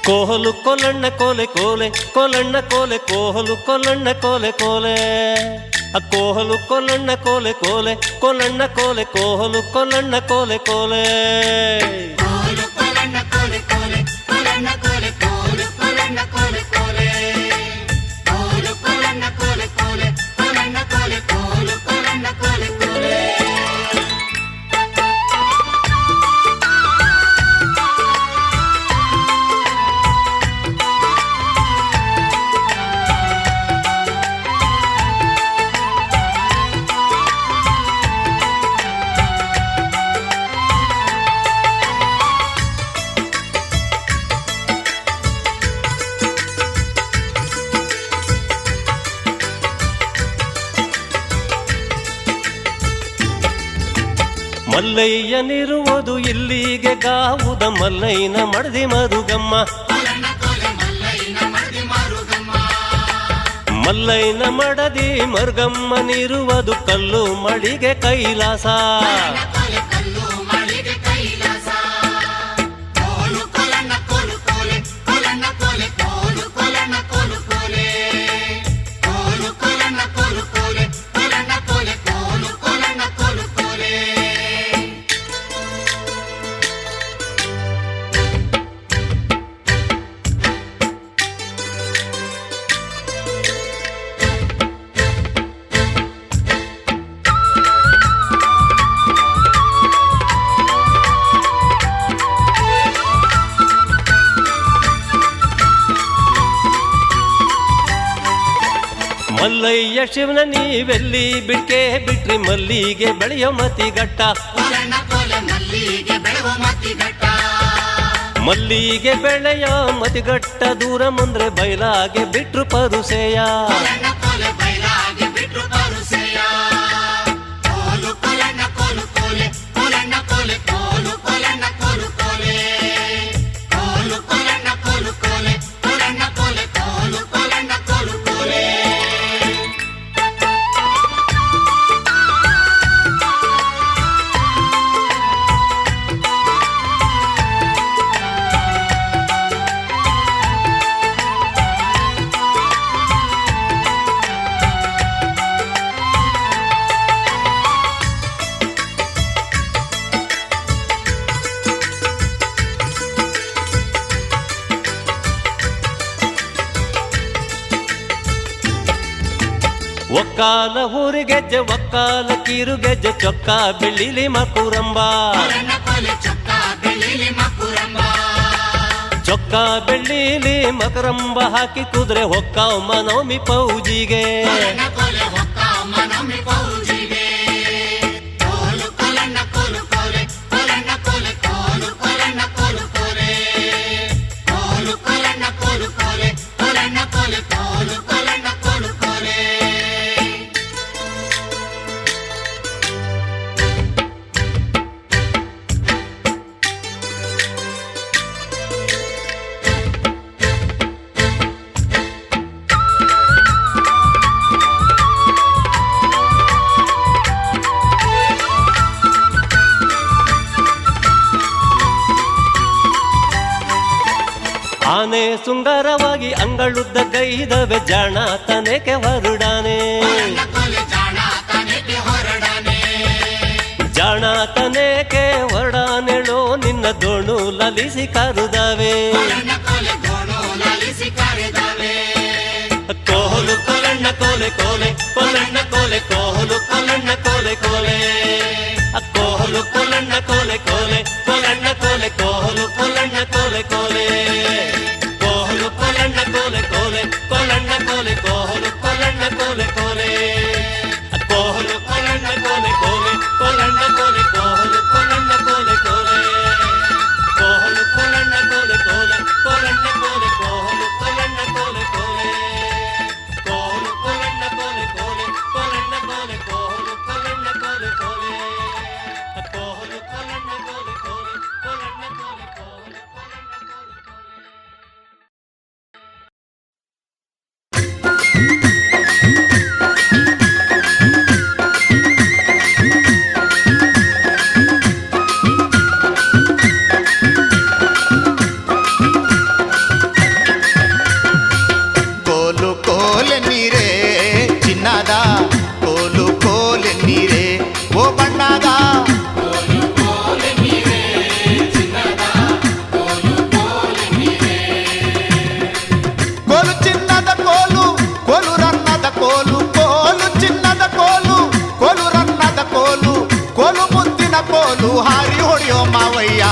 ಕೋಹಲು ಕೊಲ್ಲಣ್ಣ ಕೋಲೆ ಕೋಲೆ ಕೊಲ್ಲಣ್ಣ ಕೋಲೆ ಕೋಹಲು ಕೊಲ್ಲಣ್ಣ ಕೋಲೆ ಕೋಲೆ ಕೋಹಲು ಕೊಲ್ಲಣ್ಣ ಕೋಲೆ ಕೋಲೆ ಕೊಲ್ಲಣ್ಣ ಕೋಲೆ ಕೋಹಲು ಕೊಲ್ಲಣ್ಣ ಕೋಲೆ ಕೋಲೆ ಮಲ್ಲಯ್ಯನಿರುವುದು ಇಲ್ಲಿಗೆ ಗಾವುದ ಮಲ್ಲಯ್ಯನ ಮಡದಿ ಮರುಗಮ್ಮ ಮಲ್ಲಯ್ಯನ ಮಡದಿ ಮರುಗಮ್ಮನಿರುವುದು ಕಲ್ಲು ಮಡಿಗೆ ಕೈಲಾಸ ಮಲ್ಲಯ್ಯ ಶಿವನ ನೀವೆಲ್ಲಿ ಬಿಡ್ಕೆ ಬಿಟ್ರಿ ಮಲ್ಲಿಗೆ ಬೆಳೆಯೋ ಮತಿಗಟ್ಟ ಮಲ್ಲಿಗೆ ಬೆಳೆಯೋ ಮತಿಗಟ್ಟ ದೂರ ಮುಂದ್ರೆ ಬಯಲಾಗೆ ಬಿಟ್ರು ಪರುಸೆಯ ಒಕ್ಕಾಲ ಊರಿಗೆಜ್ಜೆ ಒಕ್ಕಾಲ ಕಿರುಗೆಜ್ಜೆ ಚೊಕ್ಕ ಬೆಳ್ಳಿಲಿ ಮಕುರಂಬ ಚೊಕ್ಕ ಬೆಳ್ಳಿಲಿ ಮಕರಂಬ ಹಾಕಿ ಕುದುರೆ ಹೊಕ್ಕಾವ್ ಮನೋಮಿ ಪೌಜಿಗೆ ಆನೆ ಸುಂದರವಾಗಿ ಅಂಗಳುದ್ದ ಗೈದವೆ ಜಾಣ ತನೆಗೆ ಹೊರಡಾನೆ ಜಾಣ ತನೆಗೆ ಹೊರಡಾನೆಳೋ ನಿನ್ನ ದೋಣು ಲಲಿಸಿ ಕರುದವೆ ಕೋಹಲು ಕೊಲಣ್ಣ ಕೋಲೆ ಕೋಲೆ ಕೊಲಣ್ಣ ಕೋಲೆ ಕೋಹಲು ಕೊಲಣ್ಣ ಕೋಲೆ ಕೋಲೆ ಕೋಹಲು ಕೊಲಣ್ಣ ಕೋಲೆ ಕೋಲೆ ಕೊಲಣ್ಣ ಕೋಲೆ ಕೋಹಲು ಕೊಲಣ್ಣ ಕೋಲೆ ಕೋಲೆ ಕೋಹಲು ಕೊಲಣ್ಣ ಕೋಲೆ ಕೋಲೆ ಕೊಲಣ್ಣ ಕೋಲೆ ಕೋಹಲು ಕೊಲಣ್ಣ ಕೋಲೆ ಕೋಲೆ ಕೋಹಲು ಕೊಲಣ್ಣ ಕೋಲೆ ಕೋಲೆ ಕೊಲಣ್ಣ ಕೋಲೆ ಕೋಹಲು ಕೊಲಣ್ಣ ಕೋಲೆ ಕೋಲೆ ಕೋಹಲು ಕೊಲಣ್ಣ ಕೋಲೆ ಕೋಲೆ ಕೊಲಣ್ಣ ಕೋಲೆ ಕೋಹಲು ಕೊಲಣ್ಣ ಕೋಲೆ ಕೋಲೆ ಕೋಹಲು ಕೊಲಣ್ಣ ಕೋಲೆ ಕೋಲೆ ಕೊಲಣ್ಣ ಕೋಲೆ ಕೋಹಲು ಕೊಲಣ್ಣ ಕೋಲೆ ಕೋಲೆ ಕೋಹಲು ಕೊಲಣ್ಣ ಕೋಲೆ ಕೋಲೆ ಕೊಲಣ್ಣ ಕೋಲೆ ಕೋಹಲು ಕೊಲಣ್ಣ ಕೋಲೆ ಕೋಲೆ ಕೋಲು ಹಾರಿ ಹೊಡೆಯೋ ಮಾವಯ್ಯ.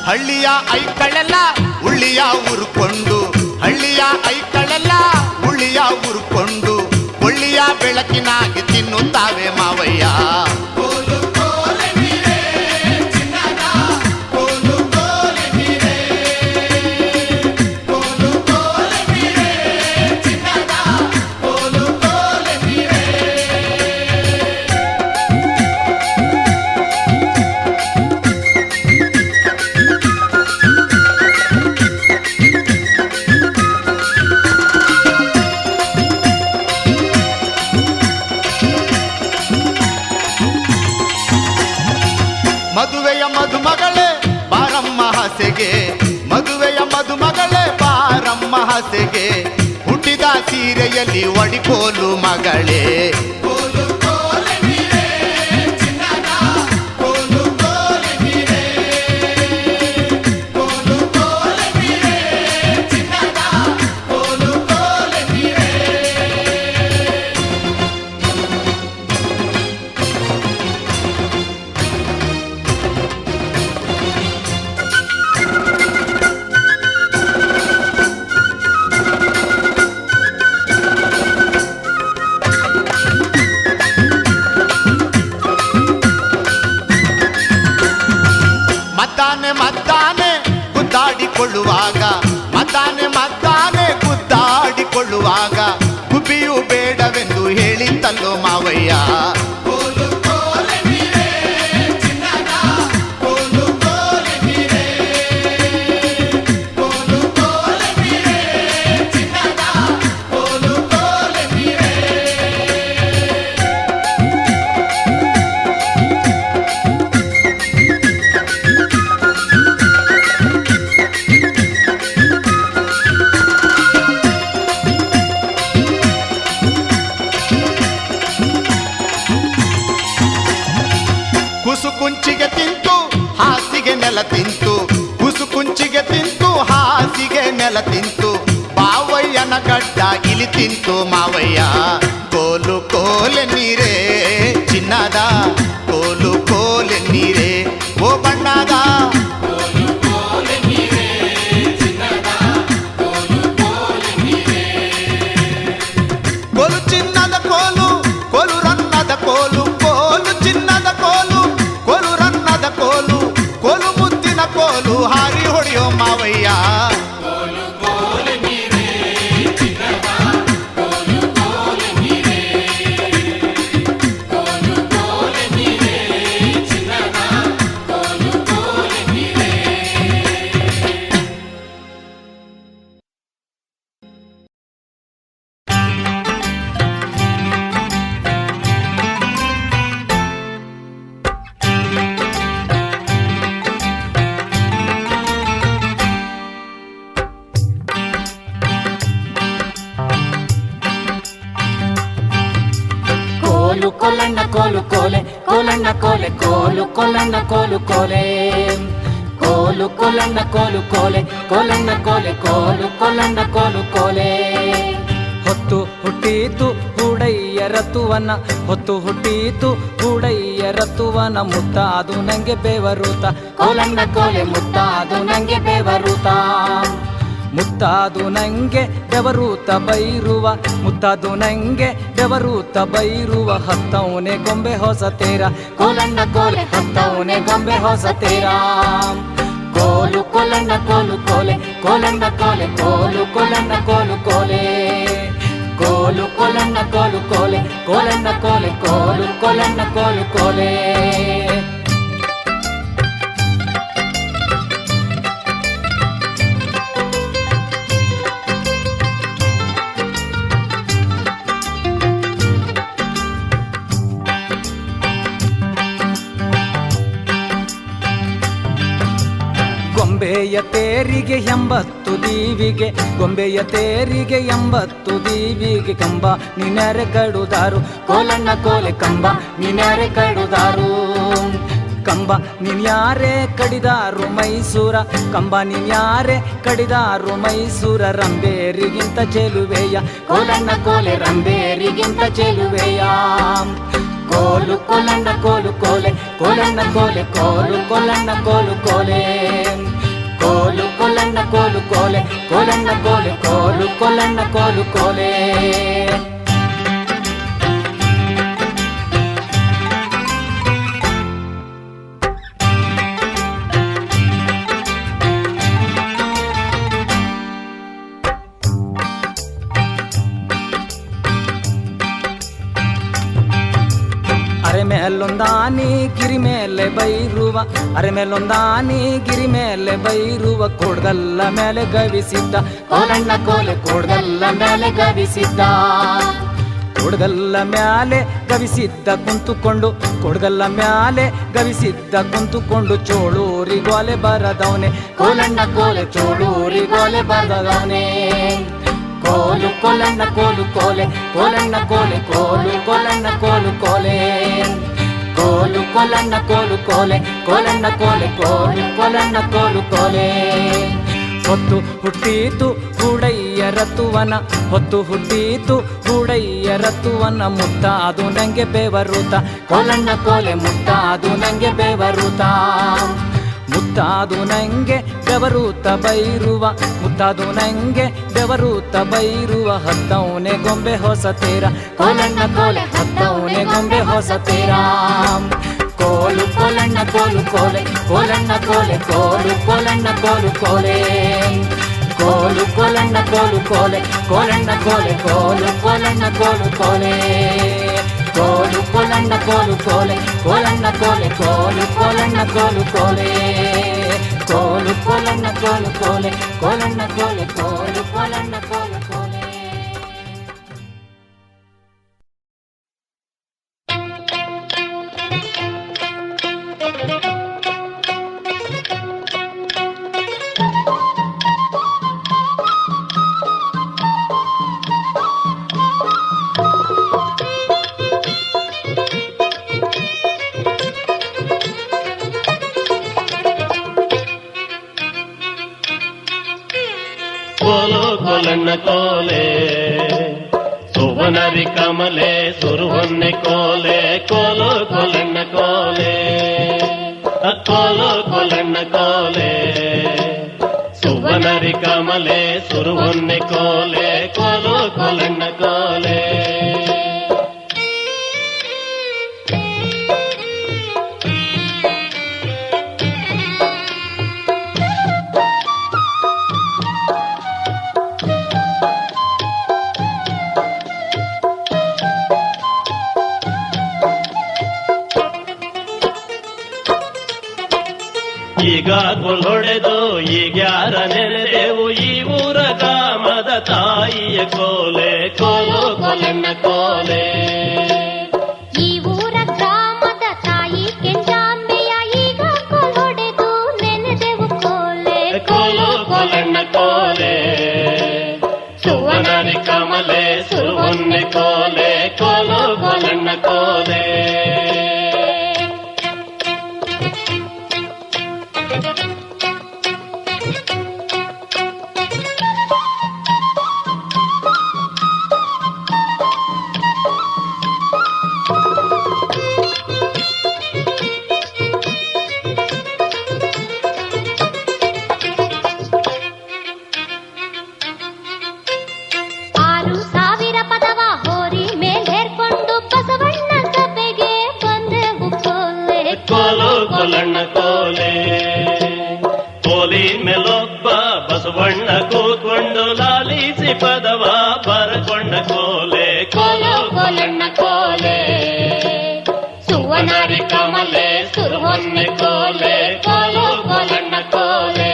ಹಳ್ಳಿಯ ಐಕಳೆಲ್ಲ ಉಳ್ಳಿಯ ಉರ್ಕೊಂಡು, ಹಳ್ಳಿಯ ಐಕಳೆಲ್ಲ ಉಳ್ಳಿಯ ಉರ್ಕೊಂಡು, ಒಳ್ಳಿಯ ಬೆಳಕಿನಾಗಿ ತಿನ್ನುತ್ತಾವೆ ಮಾವಯ್ಯ. ಮದುವೆಯ ಮದುಮಗಳೇ ಬಾರಮ್ಮ ಹಸೆಗೆ, ಮದುವೆಯ ಮದುಮಗಳೇ ಬಾರಮ್ಮ ಹಸೆಗೆ, ಹುಟ್ಟಿದ ಸೀರೆಯಲ್ಲಿ ಒಡಿಕೋಲು ಮಗಳೇ. ಮದ್ದಾನೆ ಮದ್ದಾನೆ ಗುದ್ದಾಡಿಕೊಳ್ಳುವಾಗ, ಮದ್ದಾನೆ ಮದ್ದಾನೆ ಗುದ್ದಾಡಿಕೊಳ್ಳುವಾಗ, ಗುಬ್ಬಿಯು ಬೇಡವೆಂದು ಹೇಳಿತ್ತಲ್ಲೋ ಮಾವಯ್ಯ. ಕುಸು ಕುಂಚಿಗೆ ತಿಂತು ಹಾಸಿಗೆ ನೆಲ ತಿಂತು, ಕುಸು ಕುಂಚಿಗೆ ತಿಂತು ಹಾಸಿಗೆ ನೆಲ ತಿಂತು, ಬಾವಯ್ಯನ ಗಡ್ಡ ಇಲಿ ತಿಂತು ಮಾವಯ್ಯ. ಕೋಲು ಕೋಲೆ ನೀರೇ ಚಿನ್ನದ, ಕೋಲು ಕೋಲೆ ನೀರೇ ಓ ಬಣ್ಣದ. ಕೋಲು ಚಿನ್ನದ ಕೋಲು, ಕೋಲು ರನ್ನದ ಕೋಲು, ಕೋಲು ಚಿನ್ನದ ಕೋಲು, ಕೋಲು ರನ್ನದ ಕೋಲು, ಕೋಲು ಮುತ್ತಿನ ಕೋಲು ಹಾರಿ ಹೊಡೆಯೋ ಮಾವಯ್ಯ. ಕೋಲು ಕೊಲ್ಲಣ್ಣ ಕೋಲು ಕೋಲೆ, ಕೋಲಣ್ಣ ಕೋಲೆ ಕೋಲು ಕೊಲ್ಲಣ್ಣ ಕೋಲು ಕೋಲೆ, ಕೋಲು ಕೊಲ್ಲಣ್ಣ ಕೋಲು ಕೋಲೆ, ಕೋಲಣ್ಣ ಕೋಲೆ ಕೋಲು ಕೊಲ್ಲಣ್ಣ ಕೋಲು ಕೋಲೆ. ಹೊತ್ತು ಹುಟ್ಟೀತು ಹೂಡಯ್ಯ ರತುವನ, ಹೊತ್ತು ಹುಟ್ಟೀತು ಹೂಡಯ್ಯ ರತುವನ, ಮುತ್ತಾದು ನಂಗೆ ಬೇವರೂತ, ಕೋಲಣ್ಣ ಕೋಲೆ ಮುತ್ತಾದು ನಂಗೆ ಬೇವರೂತ, ಮುತ್ತಾದು ನಂಗೆ ಬೆವರೂತ ಬೈರುವ, ಮುತ್ತಾದು ನಂಗೆ ಬೆವರೂತ ಬೈರುವ, ಹತ್ತವನೆ ಗೊಂಬೆ ಹೊಸ ತೇರ, ಕೋಲಣ್ಣ ಕೋಲೆ ಹತ್ತವನೆ ಗೊಂಬೆ ಹೊಸ ತೇರ. ಕೋಲು ಕೊಲ್ಲಣ್ಣ ಕೋಲು ಕೋಲೆ, ಕೋಲಣ್ಣ ಕೋಲೆ ಕೋಲು ಕೊಲ್ಲಣ್ಣ ಕೋಲು ಕೋಲೆ, ಕೋಲು ಕೊಲ್ಲಣ್ಣ ಕೋಲು ಕೋಲೆ, ಕೋಲಣ್ಣ ಕೋಲೆ ಕೋಲು ಕೊಲ್ಲಣ್ಣ ಕೋಲು ಕೋಲೆ. ಗೊಂಬೆಯ ತೇರಿಗೆ 80 ದೀವಿಗೆ, ಗೊಂಬೆಯ ತೇರಿಗೆ 80 ದೀವಿಗೆ, ಕಂಬ ನೀನ್ಯಾರೆ ಕಡುದಾರು ಕೋಲಣ್ಣ ಕೋಲೆ, ಕಂಬ ನೀನ್ಯಾರೆ ಕಡುದಾರು. ಕಂಬ ನೀನ್ಯಾರೆ ಕಡಿದಾರು ಮೈಸೂರ, ಕಂಬ ನೀನ್ಯಾರೆ ಕಡಿದಾರು ಮೈಸೂರ. ರಂಬೇರಿಗಿಂತ ಚೆಲುವೆಯ ಕೋಲಣ್ಣ ಕೋಲೆ, ರಂಬೇರಿಗಿಂತ ಚೆಲುವೆಯ. ಕೋಲು ಕೋಲಣ್ಣ ಕೋಲು ಕೋಲೆ, ಕೋಲಣ್ಣ ಕೋಲೆ ಕೋಲು ಕೋಲಣ್ಣ ಕೋಲು ಕೋಲೆ. ಕೋಲು ಕೋಲಣ್ಣ ಕೋಲು ಕೋಲೆ, ಕೋಲಣ್ಣ ಕೋಲೆ ಕೋಲು ಕೋಲಣ್ಣ ಕೋಲು ಕೋಲೆ. ಅರೆ ಮೇಲೊಂದಾನಿ ಗಿರಿ ಮೇಲೆ ಬೈರುವ, ಅರೆ ಮೇಲೊಂದಾನಿ ಗಿರಿ ಮೇಲೆ ಬೈರುವ. ಕೋಡ್ಗಲ್ಲ ಮೇಲೆ ಗವಿಸಿದ್ದ ಕೋಲಣ್ಣ ಕೋಲೆ, ಕೋಡ್ಗಲ್ಲ ಮೇಲೆ ಗವಿಸಿದ್ದ. ಕೋಡ್ಗಲ್ಲ ಮ್ಯಾಲೆ ಗವಿಸಿದ್ದ ಕುಂತುಕೊಂಡು, ಕೋಡ್ಗಲ್ಲ ಮ್ಯಾಲೆ ಗವಿಸಿದ್ದ ಕುಂತುಕೊಂಡು. ಚೋಳೂರಿಗೋಲೆ ಬರದವನೆ ಕೋಲಣ್ಣ ಕೋಲೆ, ಚೋಳೂರಿಗೋಲೆ ಬರದವನೆ. ಕೋಲು ಕೋಲಣ್ಣ ಕೋಲು ಕೋಲೆ, ಕೋಲಣ್ಣ ಕೋಲೆ ಕೋಲು ಕೋಲಣ್ಣ ಕೋಲು ಕೋಲೆ. ಕೋಲು ಕೋಲಣ್ಣ ಕೋಲು ಕೋಲೆ, ಕೋಲಣ್ಣ ಕೋಲೆ ಕೋಲು ಕೋಲಣ್ಣ ಕೋಲು ಕೋಲೆ. ಹೊತ್ತು ಹುಟ್ಟೀತು ಗೂಡಯ್ಯ ರತುವನ, ಹೊತ್ತು ಹುಟ್ಟೀತು ಗೂಡಯ್ಯ ರತುವನ. ಮುತ್ತಾದು ನಂಗೆ ಬೇವರುತ ಕೋಲಣ್ಣ ಕೋಲೆ, ಮುತ್ತಾದು ನಂಗೆ ಬೇವರುತ. ಮುತ್ತಾದು ನಂಗೆ ಬೆವರೂತ ಬೈರುವ, ಮುತ್ತಾದು ನಂಗೆ ಬೆವರೂತ ಬೈರುವ. ಹತ್ತವನೆ ಗೊಂಬೆ ಹೊಸ ತೇರ ಕೋಲಣ್ಣ ಕೋಲೆ, ಹತ್ತವನೆ ಗೊಂಬೆ ಹೊಸ ತೇರ. ಕೋಲು ಕೋಲಣ್ಣ ಕೋಲು ಕೋಲೆ, ಕೋಲಣ್ಣ ಕೋಲೆ ಕೋಲು ಕೋಲಣ್ಣ ಕೋಲು ಕೋಲೆ. ಕೋಲು ಕೋಲಣ್ಣ ಕೋಲು ಕೋಲೆ, ಕೋಲಣ್ಣ ಕೋಲೆ ಕೋಲು ಕೋಲಣ್ಣ ಕೋಲು ಕೋಲೆ. ಕೋಲು ಕೋಲಣ್ಣ ಕೋಲು ಕೋಲೆ, ಕೋಲಣ್ಣ ಕೋಲೆ ಕೋಲು ಕೋಲಣ್ಣ ಕೋಲು ಕೋಲೆ. ಕೋಲು ಕೋಲಣ್ಣ ಕೋಲು ಕೋಲೆ, ಕೋಲಣ್ಣ ಕೋಲೆ ಕೋಲು ಕೋಲಣ್ಣ ಕೋಲು ಕೋಲೆ. ಕೋಲು ಕೋಲಣ್ಣ ಕೋಲೆ, ಸುವನರಿ ಕಮಲೆ ಸುರುಹೊನ್ನೆ ಕೋಲೆ. ಕೋಲು ಕೋಲಣ್ಣ ಕೋಲೆ, ಕೋಲು ಕೋಲಣ್ಣ ಕೋಲೆ. ಸುವನರಿ ಕಮಲೆ ಸುರುಹೊನ್ನೆ ಕೋಲೆ. ಕೋಲು ಕೋಲಣ್ಣ ಕೋಲೆ. ಈಗ ಹೊಡೆದು ಈಗ್ಯಾರ ನೆನೆದೆವು ಈ ಊರ ಗ್ರಾಮದ ತಾಯಿಯ ಕೋಲೆ. ಕೋಲು ಕೋಲಣ್ಣ ಕೋಲೆ. ಈ ಊರ ಗ್ರಾಮದ ತಾಯಿ ಕೆಂಚಾಂಬೆಯ ಈಗ ಹೊಡೆದು ನೆನೆದೆವು ಕೋಲೆ. ಕೋಲು ಕೋಲಣ್ಣ ಕೋಲೆ. ಸುವನರಿ ಕಮಲೆ ಸುರುಹೊನ್ನೆ ಕೋಲೆ. ಕೋಲು ಕೋಲಣ್ಣ ಕೋಲೆ. ಕೋಲಣ್ಣ ಕೋಲೆ. ಕೋಲಿ ಮೇಲೊಬ್ಬ ಬಸವಣ್ಣ ಕೂತ್ಕೊಂಡು ಲಾಲಿಸಿ ಪದವ ಬರಕೊಂಡ ಕೋಲೆ. ಕೋಲು ಕೋಲಣ್ಣ ಕೋಲೆ. ಸುವನರಿ ಕಮಲೆ ಸುರುಹೊನ್ನೆ ಕೋಲೆ. ಕೋಲು ಕೋಲಣ್ಣ ಕೋಲೆ.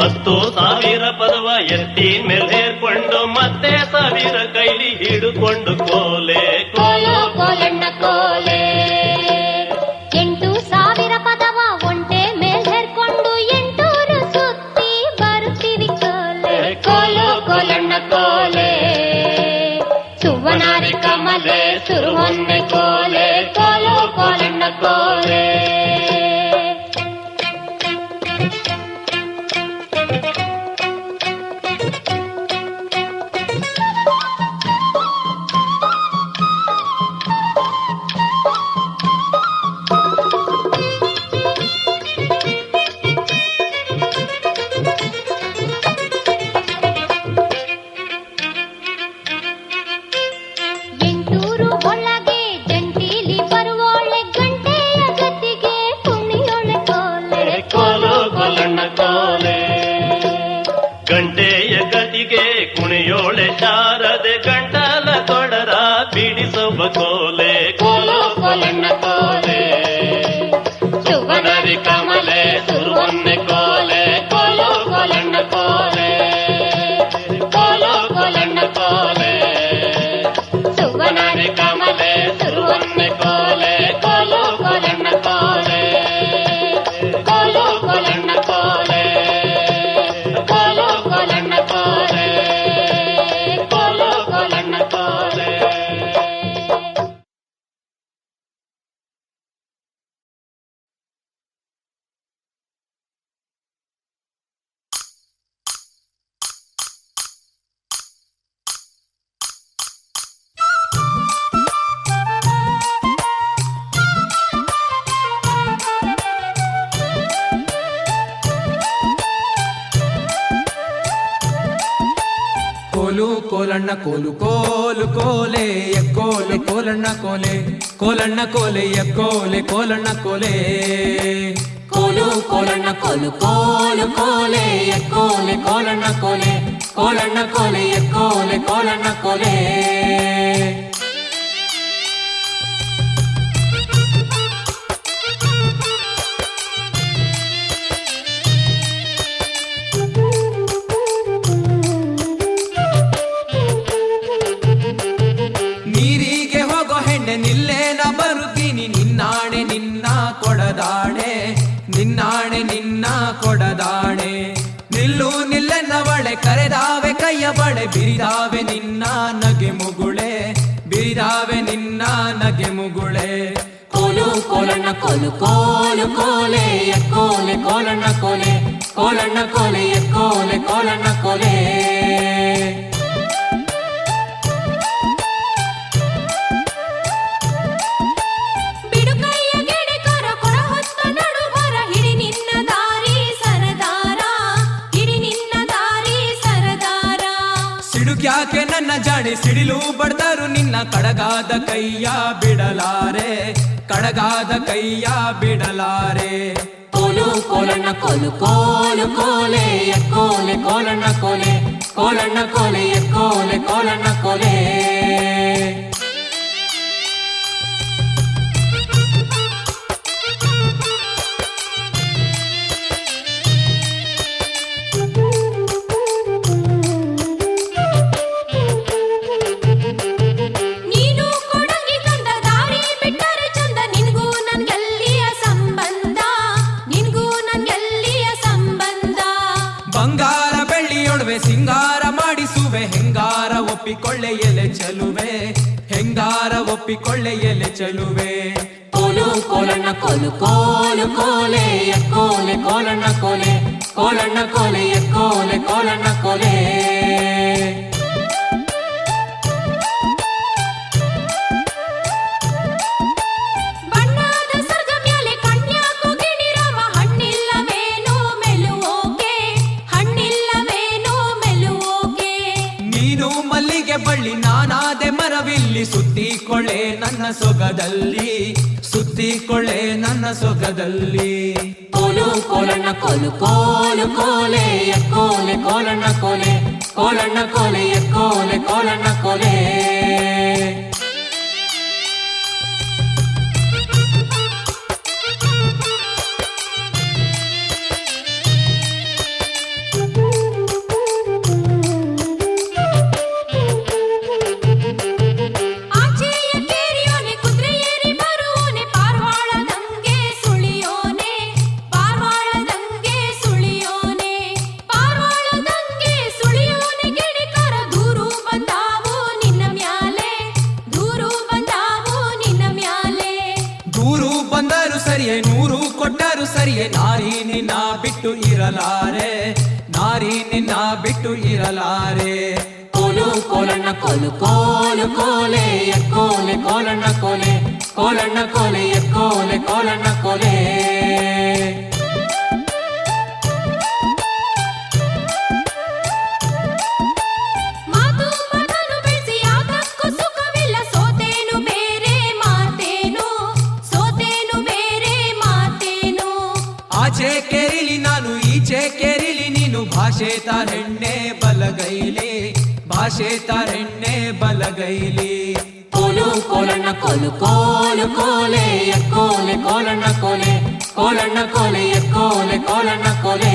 10,000 ಪದವ ಎತ್ತಿ ಮೇಲೆ ಹೇರ್ಕೊಂಡು ಮತ್ತೆ 1,000 ಕೈಲಿ ಹಿಡುಕೊಂಡು ಕೋಲೆ ಕೋಲು ಕೋಲಣ್ಣ ಕೋಲೆ 8,000 ಪದವ ಒಂಟೆ ಮೇಲ್ ಹೇರ್ಕೊಂಡು 8 ಸುತ್ತಿ ಬರುತ್ತೀವಿ ಕೋಲೆ ಕೋಲು ಕೋಲಣ್ಣ ಕೋಲೆ ಸುವನಾರಿ ಕಮಲೆ ಸುರುವನ್ನೆ ಕೋಲೆ ಕೋಲು ಕೋಲಣ್ಣ ಕೋಲೆ ಗಂಟೆಯ ಗತಿಗೆ ಕುಣಿಯೋಳೆ ಶಾರದೆ ಗಂಟಲ ತೊಡರ ಬಿಡಿಸುವ ಕೋಲೆ ಕೋಲು ಕೋಲಣ್ಣ ಕೋಲೆ ಸುವನರಿ ಕಮಲೆ ಸುರುವನ್ನೆ ಕೋಲೆ ಕೋಲು ಕೋಲಣ್ಣ ಕೋಲೆ ಕೋಲು ಕೋಲಣ್ಣ ಕೋಲೆ ಸುವನರಿ ಕಮಲೆ ಸುರುವನ್ನೆ ಕೋಲೆ ಕೋಲು ಕೋಲಣ್ಣ ಕೋಲೆ ಕೋಲು ಕೋಲಣ್ಣ ಕೋಲೆ ಕೋಲು ಕೋಲಣ್ಣ ಕೋಲೆ ಕೋಲು ಕೋಲಣ್ಣ ಕೋಲೆ ಕೋಲು ಕೋಲಣ್ಣ ಕೋಲು ಕೋಲು ಕೋಲೆ ಎಕ್ಕೋಲೆ ಕೋಲಣ್ಣ ಕೋಲೆ ಕೋಲಣ್ಣ ಕೋಲೆ ಎಕ್ಕೋಲೆ ಕೋಲಣ್ಣ ಕೋಲೆ ಕೋಲು ಕೋಲಣ್ಣ ಕೋಲು ಕೋಲು ಕೋಲೆ ಎಕ್ಕೋಲೆ ಕೋಲಣ್ಣ ಕೋಲೆ ಕೋಲಣ್ಣ ಕೋಲೆ ಎಕ್ಕೋಲೆ ಕೋಲಣ್ಣ ಕೋಲೆ ನೀರಿಗೆ ಹೋಗೋ ಹೆಣ್ಣೆ ನಿಲ್ಲೇನ ಬರುತ್ತೀನಿ ನಿನ್ನಾಣೆ ನಿನ್ನ ಕೊಡದಾಣೆ ನಿನ್ನಾಣೆ ನಿನ್ನ ಕೊಡದಾಣೆ ನಿಲ್ಲು ನಿಲ್ಲೆನ್ನವಳೆ ಕರೆದಾವೆ ಕೈಯ ಬಳೆ ಬಿರಿದಾವೆ ನಿನ್ನ ನಗೆ ಮುಗುಳೆ ಬಿರಿದಾವೆ ನಿನ್ನ ನಗೆ ಮುಗುಳೆ ಕೋಲು ಕೋಲಣ್ಣ ಕೋಲು ಕೋಲು ಕೋಲೆ ಎಕ್ಕೋಲೆ ಕೋಲಣ್ಣ ಕೋಲೆ ಕೋಲಣ್ಣ ಕೋಲೆ ಎಕ್ಕೋಲೆ ಕೋಲಣ್ಣ ಕೋಲೆ ಯಾಕೆ ನನ್ನ ಜಾಡಿ ಸಿಡಿಲು ಬಡ್ದರು ನಿನ್ನ ಕಡಗಾದ ಕೈಯ ಬಿಡಲಾರೆ ಕಡಗಾದ ಕೈಯ ಬಿಡಲಾರೆ ಕೋಲು ಕೋಲಣ್ಣ ಕೋಲು ಕೋಲು ಕೋಲೆ ಎಕ್ಕೋಲೆ ಕೋಲಣ್ಣ ಕೋಲೆ ಕೋಲಣ್ಣ ಕೋಲೆ ಎಕ್ಕೋಲೆ ಕೋಲಣ್ಣ ಕೋಲೆ ಬಂಗಾರ ಬೆಳ್ಳಿಯೊಡವೆ ಸಿಂಗಾರ ಮಾಡಿಸುವೆ ಹೆಂಗಾರ ಒಪ್ಪಿಕೊಳ್ಳೆ ಎಲೆ ಚೆಲುವೆ ಹೆಂಗಾರ ಒಪ್ಪಿಕೊಳ್ಳೆ ಎಲೆ ಚೆಲುವೆ ಕೋಲು ಕೋಲಣ್ಣ ಕೋಲು ಕೋಲು ಕೋಲೆ ಎಕ್ಕೋಲೆ ಕೋಲಣ್ಣ ಕೋಲೆ ಕೋಲಣ್ಣ ಕೋಲೆ ಎಕ್ಕೋಲೆ ಕೋಲಣ್ಣ ಕೋಲೆ ಬಳ್ಳಿ ನಾನಾದೆ ಮರವಿಲ್ಲಿ ಸುತ್ತಿಕೊಳ್ಳೆ ನನ್ನ ಸೊಗದಲ್ಲಿ ಸುತ್ತಿಕೊಳ್ಳೆ ನನ್ನ ಸೊಗದಲ್ಲಿ ಕೋಲು ಕೋಲಣ್ಣ ಕೋಲು ಕೋಲು ಕೋಲೆ ಎಕ್ಕೋಲೆ ಕೋಲಣ್ಣ ಕೋಲೆ ಕೋಲಣ್ಣ ಕೋಲೆ ಎಕ್ಕೋಲೆ ಕೋಲಣ್ಣ ಕೋಲೆ ಸರಿಯೇ ನಾರಿ ನಿನ್ನ ಬಿಟ್ಟು ಇರಲಾರೆ, ನಾರಿ ನಿನ್ನ ಬಿಟ್ಟು ಇರಲಾರೆ. ಕೋಲು ಕೋಲಣ್ಣ ಕೋಲು ಕೋಲು ಕೋಲೆ ಎಕ್ಕೋಲೆ ಕೋಲಣ್ಣ ಕೋಲೆ, ಕೋಲಣ್ಣ ಕೋಲೆ ಎಕ್ಕೋಲೆ ಕೋಲಣ್ಣ ಕೋಲೆ. ಮಾತು ಮಗನು ಬೆಳೆಸಿ ಯಾಕಕ್ಕೂ ಸುಖವಿಲ್ಲ, ಸೋತೇನು ಬೇರೆ ಮಾತೇನು, ಸೋತೇನು ಬೇರೆ ಮಾತೇನು. ಆಚೆ ಕೆರಿಲಿ ನಾನು ಈಚೆ ಕೆರಿಲಿ ನೀನು, ಭಾಷೆ ತಾರೆಣ್ಣೆ ಬಲಗೈಲಿ, ಭಾಷೆ ತಾರೆಣ್ಣೆ ಬಲಗೈಲಿ. ಕೋಲು ಕೋಲಣ್ಣ ಕೋಲು ಕೋಲು ಕೋಲೆ ಎಕ್ಕೋಲೆ ಕೋಲಣ್ಣ ಕೋಲೆ, ಕೋಲಣ್ಣ ಕೋಲೆ ಎಕ್ಕೋಲೆ ಕೋಲಣ್ಣ ಕೋಲೆ.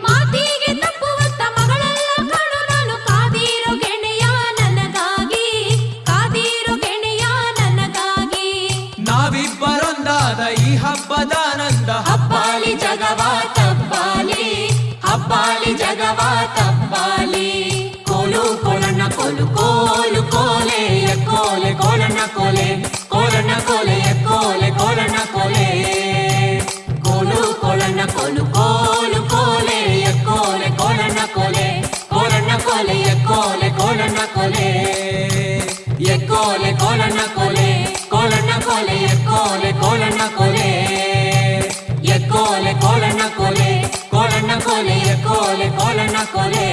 ಮಾತಿಗೆ ತಪ್ಪುವಂತ ಮಗಳಲ್ಲ ಕಾಣು ನಾನು, ಕಾದಿರೋ ಗೆಣೆಯ ನನಗಾಗಿ, ಕಾದಿರೋ ಗೆಣೆಯ ನನಗಾಗಿ. ನಾವಿಬ್ಬರೊಂದಾದ ಈ ಹಬ್ಬದಾನಂದ, ಹಬ್ಬಾಲಿ ಜಗವ ತಪ್ಪಾಲಿ, ಹಬ್ಬಾಲಿ ಜಗವ ತಪ್ಪಾಲಿ. ಕೋಲು ಕೋಲಣ್ಣ ಕೋಲು ಕೋಲು ಕೋಲೆ ಎಕ್ಕೋಲೆ ಕೋಲಣ್ಣ ಕೋಲೆ, ಕೋಲಣ್ಣ ಕೋಲೆ ಎಕ್ಕೋಲೆ ಕೋಲಣ್ಣ ಕೋಲೆ. ಕೋಲು ಕೋಲಣ್ಣ ಕೋಲು ಕೋಲು ಕೋಲೆ ಎಕ್ಕೋಲೆ ಕೋಲಣ್ಣ ಕೋಲೆ, ಕೋಲಣ್ಣ ಕೋಲೆ ಎಕ್ಕೋಲೆ ಕೋಲಣ್ಣ ಕೋಲೆ. ಎಕ್ಕೋಲೆ ಕೋಲಣ್ಣ ಕೋಲೆ, ಕೋಲಣ್ಣ ಕೋಲೆ ಎಕ್ಕೋಲೆ ಕೋಲಣ್ಣ ಕೋಲೆ. ಎಕ್ಕೋಲೆ ಕೋಲಣ್ಣ ಕೋಲೆ, ಕೋಲಣ್ಣ ಕೋಲೆ ಎಕ್ಕೋಲೆ ಕೋಲಣ್ಣ ಕೋಲೆ.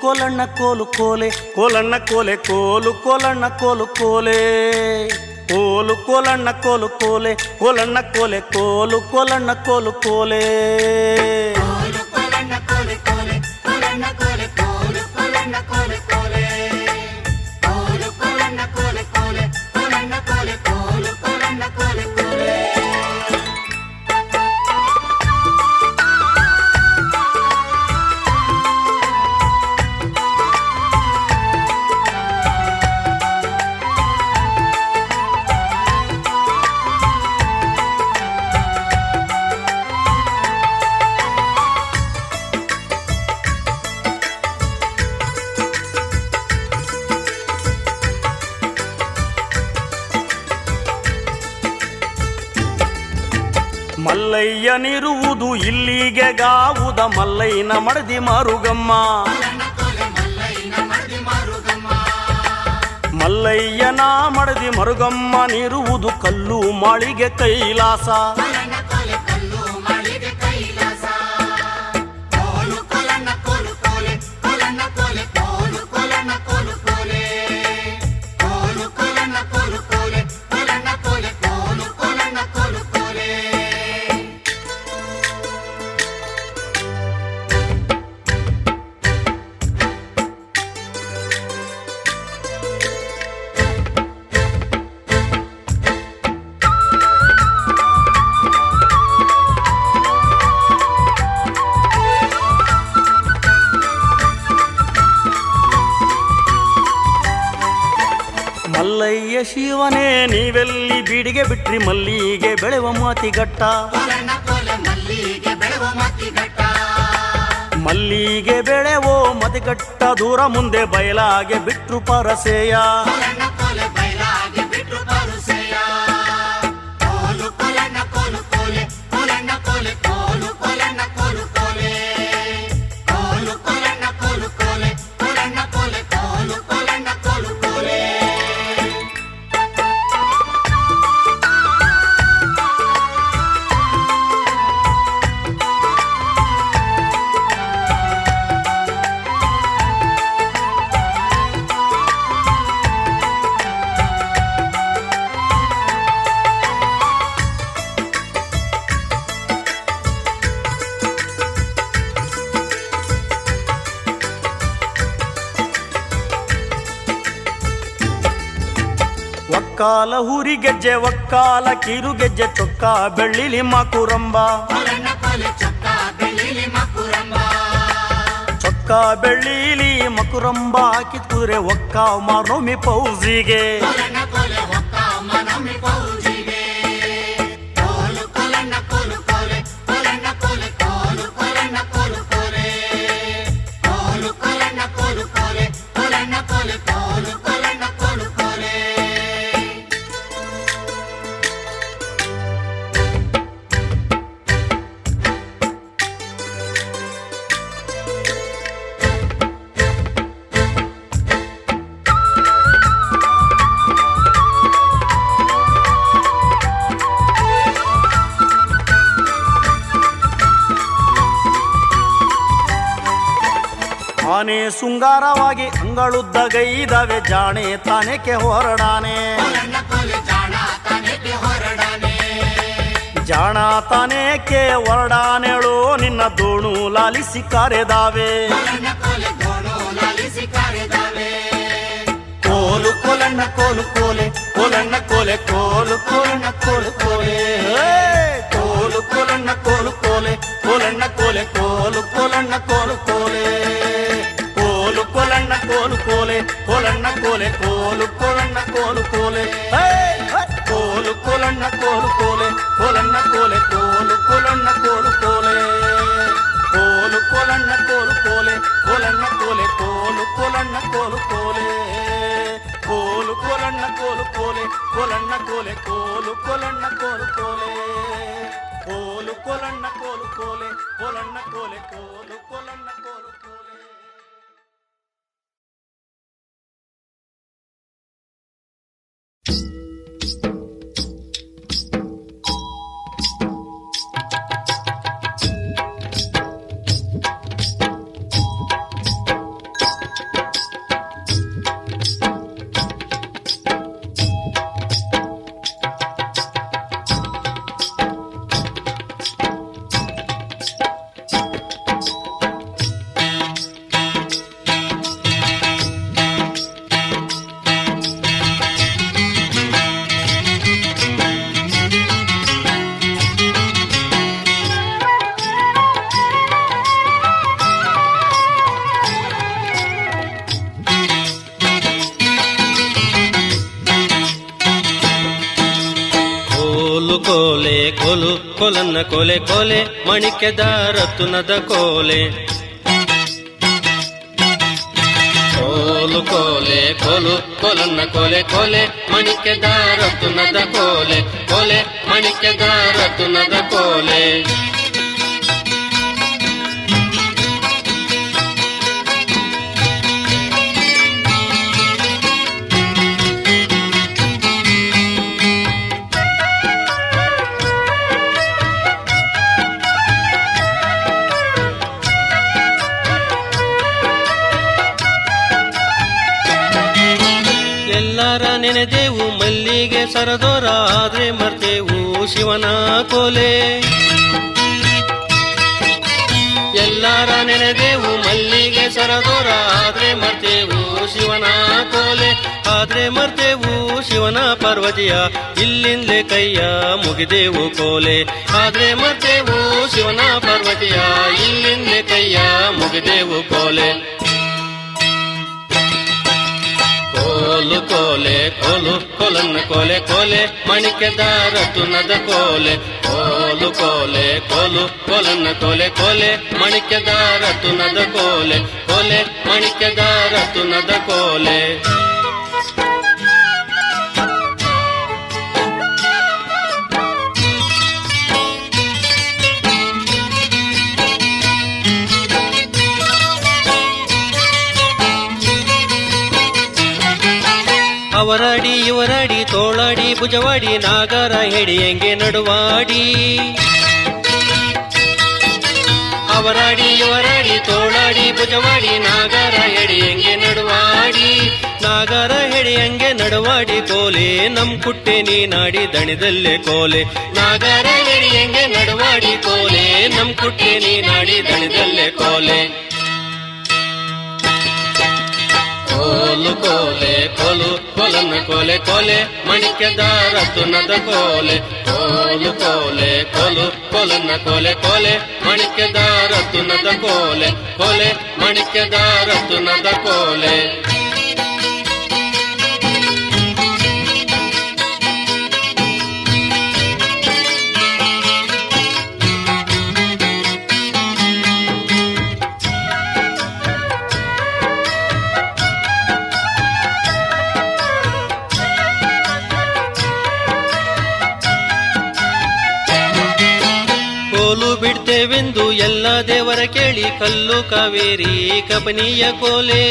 ಕೋಲಣ್ಣ ಕೋಲು ಕೋಲೆ, ಕೋಲಣ್ಣ ಕೋಲೆ ಕೋಲು ಕೋಲಣ್ಣ ಕೋಲು ಕೋಲೆ. ಕೋಲು ಕೋಲಣ್ಣ ಕೋಲು ಕೋಲೆ, ಕೋಲಣ್ಣ ಕೋಲೆ ಕೋಲು ಕೋಲಣ್ಣ ಕೋಲು ಕೋಲೆ. ಮಲ್ಲಯ್ಯನಿರುವುದು ಇಲ್ಲಿಗೆ ಗಾವುದ, ಮಲ್ಲಯ್ಯನ ಮಡದಿ ಮಾರುಗಮ್ಮ. ಮಲ್ಲಯ್ಯನ ಮಡದಿ ಮರುಗಮ್ಮನಿರುವುದು ಕಲ್ಲು ಮಾಳಿಗೆ ಕೈಲಾಸ. ಮಲ್ಲಯ್ಯ ಶಿವನೇ ನೀವೆಲ್ಲಿ ಬೀಡಿಗೆ ಬಿಟ್ರಿ ಮಲ್ಲಿಗೆ ಬೆಳೆವ ಮಾತಿಗಟ್ಟ. ಮಲ್ಲಿಗೆ ಬೆಳೆವೋ ಮತಿಗಟ್ಟ ದೂರ ಮುಂದೆ ಬಯಲಾಗೆ ಬಿಟ್ರು ಪರಸೆಯ. ಒಕ್ಕಾಲ ಹುರಿ ಗೆಜ್ಜೆ ಒಕ್ಕಾಲ ಕಿರು ಗೆಜ್ಜೆ ಚೊಕ್ಕ ಬೆಳ್ಳಿಲಿ ಮಕುರಂಬ ಚೊಕ್ಕ ಬೆಳ್ಳಿಲಿ ಮಕುರಂಬ ಕಿತ್ತೂರೆ ಒಕ್ಕ ಮಾರ್ನೋಮಿ ಪೌಜಿಗೆ ಆನೆ ಸುಂಗಾರವಾಗಿ ಅಂಗಳುದ್ದಗೈದವೆ ಜಾಣೆ ತಾನೇಕೆ ಹೊರಡಾನೆ ಜಾಣ ತಾನೇಕೆ ಹೊರಡಾನೆಳು ನಿನ್ನ ದೋಣು ಲಾಲಿಸಿ ಕರೆದಾವೆ ಕೋಲು ಕೋಲಣ್ಣ ಕೋಲು ಕೋಲೆ ಕೋಲಣ್ಣ ಕೋಲೆ ಕೋಲು ಕೋಲಣ್ಣ ಕೋಲು ಕೋಲೆ ಕೋಲು ಕೋಲಣ್ಣ ಕೋಲು ಕೋಲೆ ಕೋಲಣ್ಣ ಕೋಲೆ ಕೋಲು ಕೋಲಣ್ಣ ಕೋಲು ಕೋಲೆ ಕೋಲು ಕೋಲಣ್ಣ ಕೋಲು ಕೋಲೆ ಕೋಲಣ್ಣ ಕೋಲೆ ಕೋಲು ಕೋಲಣ್ಣ ಕೋಲು ಕೋಲೆ ಕೋಲು ಕೋಲಣ್ಣ ಕೋಲು ಕೋಲೆ ಕೋಲಣ್ಣ ಕೋಲೆ ಕೋಲು ಕೋಲಣ್ಣ ಕೋಲು ಕೋಲೆ ಕೋಲು ಕೋಲಣ್ಣ ಕೋಲು ಕೋಲೆ ಕೋಲಣ್ಣ ಕೋಲೆ ಕೋಲು ಕೋಲಣ್ಣ ಕೋಲು ಕೋಲೆ ಕೋಲು ಕೋಲಣ್ಣ ಕೋಲು ಕೋಲೆ ಕೋಲಣ್ಣ ಕೋಲೆ ಕೋಲು ಕೋಲಣ್ಣ ಕೋಲು ಕೋಲೆ ಕೋಲು ಕೋಲಣ್ಣ ಕೋಲು ಕೋಲೆ ಕೋಲಣ್ಣ ಕೋಲೆ ಕೋಲು ಕೋಲಣ್ಣ ಕೋಲು ಕೋಲೆ. ಕೋಲೆ ಕೋಲು ಕೋಲನ್ನ ಕೋಲೆ ಕೋಲೆ ಮಣಿಕೆದ ರತುನದ ಕೋಲೆ ಕೋಲು ಕೋಲೆ ಕೋಲು ಕೋಲನ್ನ ಕೋಲೆ ಕೋಲೆ ಮಣಿಕೆದ ರತುನದ ಕೋಲೆ ಕೋಲೆ ಮಣಿಕೆದ ರತುನದ ಕೋಲೆ ನೆನೆದೆವು ಮಲ್ಲಿಗೆ ಸರದೋರ ಆದ್ರೆ ಮರ್ತೇವು ಶಿವನ ಕೋಲೆ ಎಲ್ಲಾರ ನೆನೆದೆವು ಮಲ್ಲಿಗೆ ಸರದೋರ ಆದ್ರೆ ಮರ್ತೇವು ಶಿವನ ಕೋಲೆ ಆದ್ರೆ ಮರ್ತೇವು ಶಿವನ ಪಾರ್ವತಿಯ ಇಲ್ಲಿಂದಲೇ ಕೈಯ ಮುಗಿದೆವು ಕೋಲೆ ಆದ್ರೆ ಮರ್ತೇವು ಶಿವನ ಪಾರ್ವತಿಯ ಇಲ್ಲಿಂದಲೇ ಕೈಯ ಮುಗಿದೆವು ಕೋಲೆ ಕೋಲು ಕೋಲೆ ಕೋಲು ಕೋಲನ್ನ ಕೋಲೆ ಕೋಲೆ ಮಣಿಕೆದ ರತುನದ ಕೋಲೆ ಕೋಲು ಕೋಲೆ ಕೋಲು ಕೋಲನ್ನ ಕೋಲೆ ಕೋಲೆ ಮಣಿಕೆದ ರತುನದ ಕೋಲೆ ಕೋಲೆ ಮಣಿಕೆದ ರತುನದ ಕೋಲೆ ಅವರಾಡಿ ಇವರಾಡಿ ತೋಳಾಡಿ ಭುಜವಾಡಿ ನಾಗರ ಹೆಡಿಯಂಗೆ ನಡುವಾಡಿ ಅವರಾಡಿ ಇವರಾಡಿ ತೋಳಾಡಿ ಭುಜವಾಡಿ ನಾಗರ ಹೆಡಿಯಂಗೆ ನಡುವಾಡಿ ನಾಗರ ಹೆಡಿಯಂಗೆ ನಡುವಾಡಿ ಕೋಲೆ ನಮ್ ಕುಟ್ಟೆ ನೀನಾಡಿ ದಣಿದಲ್ಲೇ ಕೋಲೆ ನಾಗರ ಹೆಡಿಯಂಗೆ ನಡುವಾಡಿ ಕೋಲೆ ನಮ್ ಕುಟ್ಟೆ ನೀನಾಡಿ ದಣಿದಲ್ಲೇ ಕೋಲೆ ಕೋಲು ಕೋಲೆ ಕೋಲು ಕೋಲನ್ನ ಕೊಲನ್ನ ಕೋಲೆ ಕೋಲೆ ಮಣಿಕ್ಯದ ರತುನದ ಕೋಲೆ ಕೋಲು ಕೋಲೆ ಕೋಲು ಕೊಲನ್ನ ಕೋಲೆ ಕೋಲೆ ಮಣಿಕ್ಯದ ರತುನದ ಕೋಲೆ ಕೋಲೆ ಮಣಿಕ್ಯದ ರತುನದ ಕೋಲೆ ಕೋಲು ಬಿಡ್ತೇವೆಂದು ಎಲ್ಲ ದೇವರ ಕೇಳಿ ಕಲ್ಲು ಕಾವೇರಿ ಕಪನಿಯ ಕೋಲೆ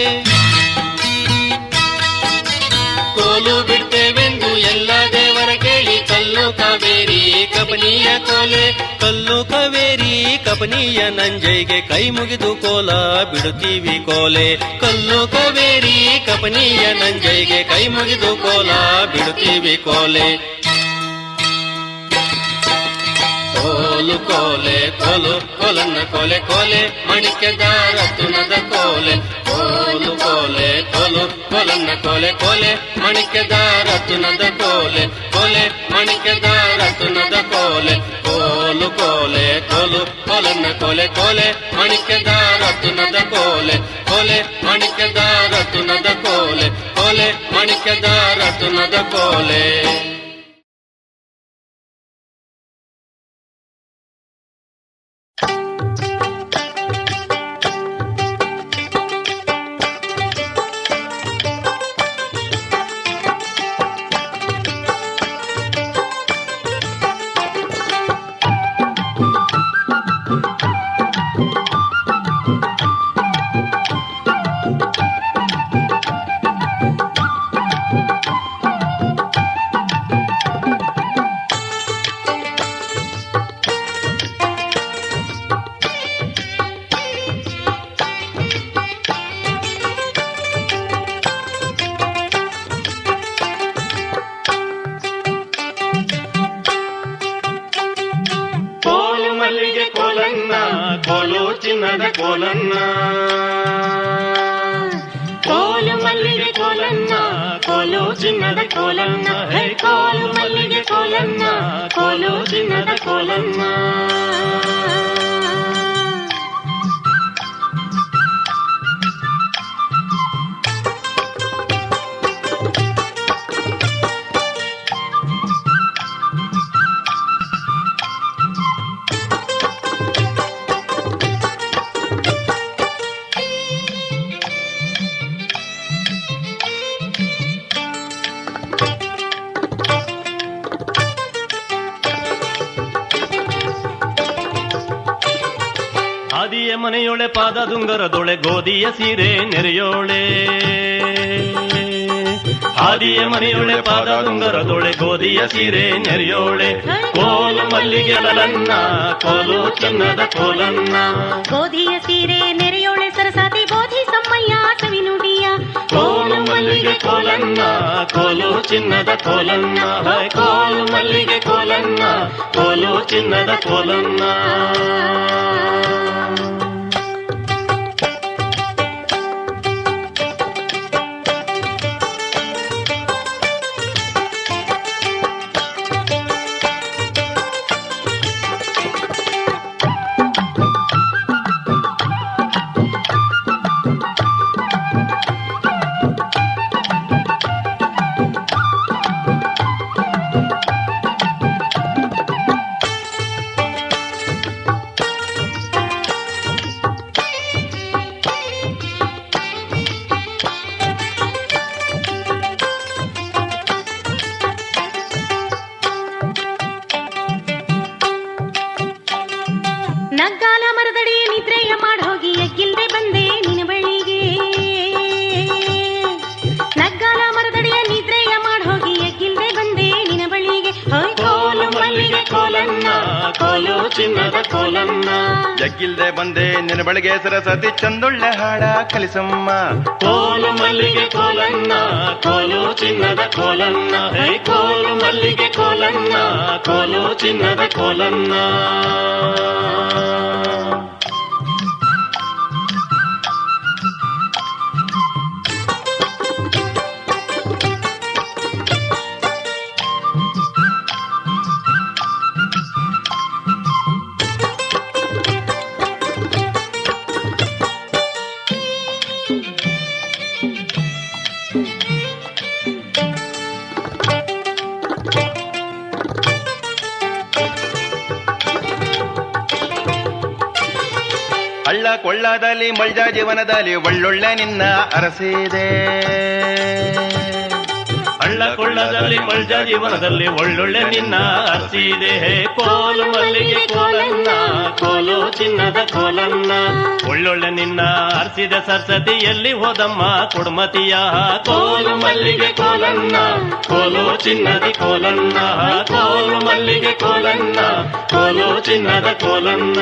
ಕೋಲು ಬಿಡ್ತೇವೆಂದು ಎಲ್ಲ ದೇವರ ಕೇಳಿ ಕಲ್ಲು ಕಾವೇರಿ ಕಪನಿಯ ಕೋಲೆ ಕಲ್ಲು ಕಾವೇರಿ ಕಪನಿಯ ನಂಜೈಗೆ ಕೈ ಮುಗಿದು ಕೋಲ ಬಿಡುತ್ತೀವಿ ಕೋಲೆ ಕಲ್ಲು ಕಾವೇರಿ ಕಪನಿಯ ನಂಜೈಗೆ ಕೈ ಮುಗಿದು ಕೋಲ ಬಿಡುತ್ತೀವಿ ಕೋಲೆ ಕೋಲು ಕೋಲೆ ಕೋಲು ಕೋಲನ್ನ ಕೋಲೆ ಕೋಲೆ ಮಣಿಕ್ಯದ ರತುನದ ಕೋಲೆ ಕೋಲು ಕೋಲೆ ಕೋಲು ಕೋಲನ್ನ ಕೋಲೆ ಕೋಲೆ ಮಣಿಕ್ಯದ ರತುನದ ಕೋಲೆ ಕೋಲೆ ಮಣಿಕ್ಯದ ರತುನದ ಕೋಲೆ ಕೋಲು ಕೋಲೆ ಕೋಲು ಕೋಲನ್ನ ಕೋಲೆ ಕೋಲೆ ಮಣಿಕ್ಯದ ರತುನದ ಕೋಲೆ ಕೋಲೆ ಮಣಿಕ್ಯದ ರತುನದ ಕೋಲೆ ಕೋಲೆ ಮಣಿಕ್ಯದ ರತುನದ ಕೋಲೆ ಚಿನ್ನದ ಕೋಲನ್ನ ಕೋಲು ಮಲ್ಲಿಗೆ ಕೋಲನ್ನ ಕೋಲು ಚಿನ್ನದ ಕೋಲನ್ನ ಹೇ ಕೋಲು ಮಲ್ಲಿಗೆ ಕೋಲನ್ನ ಕೋಲು ಚಿನ್ನದ ಕೋಲನ್ನ ಹಾದಿಯ ಮನೆಯೊಳೆ ಪಾದದುಂಗರದೊಳೆ ಗೋಧಿಯ ಸೀರೆ ನೆರೆಯೋಳೆ ಹಾದಿಯ ಮನೆಯೊಳೆ ಪಾದದುಂಗರದೊಳೆ ಗೋಧಿಯ ಸೀರೆ ನೆರೆಯೋಳೆ ಕೋಲು ಮಲ್ಲಿಗೆ ಲಲನ್ನ ಕೋಲು ಚಿನ್ನದ ಕೋಲನ್ನ ಗೋಧಿಯ ಸೀರೆ ನೆರೆಯೋಳೆ ಸರಸಾತಿ ಬೋಧಿ ಸಮ್ಮಯ್ಯ ಸವಿನುಡಿಯ ಕೋಲು ಮಲ್ಲಿಗೆ ಕೋಲನ್ನ ಕೋಲು ಚಿನ್ನದ ಕೋಲನ್ನ ಕೋಲು ಮಲ್ಲಿಗೆ ಕೋಲನ್ನ ಕೋಲು ಚಿನ್ನದ ಕೋಲನ್ನ ನಗ್ಗಾಲ ಮರದಡಿ ನಿದ್ರೆಯ ಮಾಡೋಗಿ ಎಗ್ಗಿಲ್ದೆ ಬಂದೆ ನಿನ್ನ ಬಳಿಗೆ ನಗ್ಗಾಲ ಮರದಡಿಯ ನಿದ್ರೆಯ ಮಾಡೋಗಿ ಎಗ್ಗಿಲ್ದೆ ಬಂದೆ ನಿನ್ನ ಬಳಿಗೆ ಕೋಲು ಮಲ್ಲಿಗೆ ಕೋಲನ್ನ ಕೋಲು ಚಿನ್ನದ ಕೋಲನ್ನ ಜಗ್ಗಿಲ್ದೆ ಬಂದೆ ನಿನ್ನ ಬಳಿಗೆ ಸರಸ್ವತಿ ಚಂದೊಳ್ಳೆ ಹಾಡ ಕಲಿಸಮ್ಮ ಕೋಲು ಮಲ್ಲಿಗೆ ಕೋಲನ್ನ ಕೋಲು ಚಿನ್ನದ ಕೋಲನ್ನ ಕೋಲು ಮಲ್ಲಿಗೆ ಕೋಲನ್ನ ಕೋಲು ಚಿನ್ನದ ಕೋಲನ್ನ ಕೊಳ್ಳದಲ್ಲಿ ಮಳ್ಜ ಜೀವನದಲ್ಲಿ ಒಳ್ಳೊಳ್ಳೆ ನಿನ್ನ ಅರಸಿದೆ. ಹಳ್ಳ ಕೊಳ್ಳದಲ್ಲಿ ಮಳ್ಜ ಜೀವನದಲ್ಲಿ ಒಳ್ಳೊಳ್ಳೆ ನಿನ್ನ ಅರಸಿದೆ. ಕೋಲು ಮಲ್ಲಿಗೆ ಕೋಲನ್ನ ಕೋಲು ಚಿನ್ನದ ಕೋಲನ್ನ ಒಳ್ಳೊಳ್ಳೆ ನಿನ್ನ ಅರಸಿದ ಸರಸ್ವತಿ ಎಲ್ಲಿ ಹೋದಮ್ಮ ಕುಡುಮತಿಯ. ಕೋಲು ಮಲ್ಲಿಗೆ ಕೋಲನ್ನ ಕೋಲು ಚಿನ್ನದ ಕೋಲನ್ನ ಕೋಲು ಮಲ್ಲಿಗೆ ಕೋಲನ್ನ ಕೋಲು ಚಿನ್ನದ ಕೋಲನ್ನ.